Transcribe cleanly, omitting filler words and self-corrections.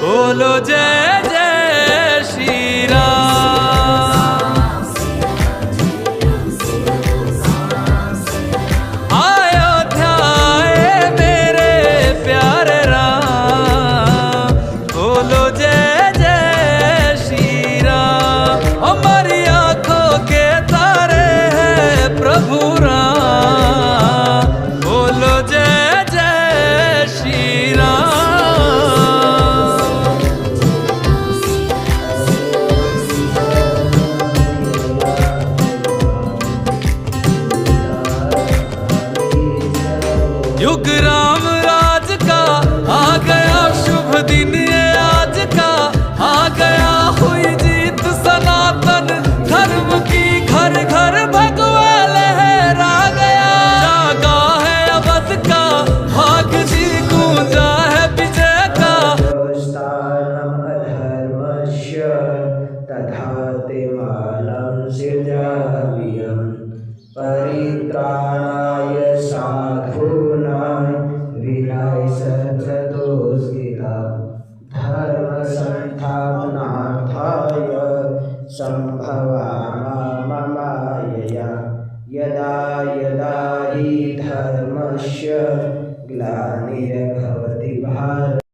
बोलो जय जय श्री राम। अयोध्या आए मेरे प्यारे राम, बोलो जय जय श्री राम। हमारी आंखों के तारे हैं प्रभु राम, बोलो जय जय श्री राम। युग राम राज का आ गया शुभ दिन ये आज का, आ गया हुई जीत सनातन धर्म की, घर घर भगवा लहरा गया। जागा है अवध का भाग जी, गूंजा है विजय का। परित्राणाय साधूनां विनाशाय धर्म संस्थापनार्थाय संभवामि ममायया। यदा यदा हि धर्मस्य ग्लानिर्भवति भारत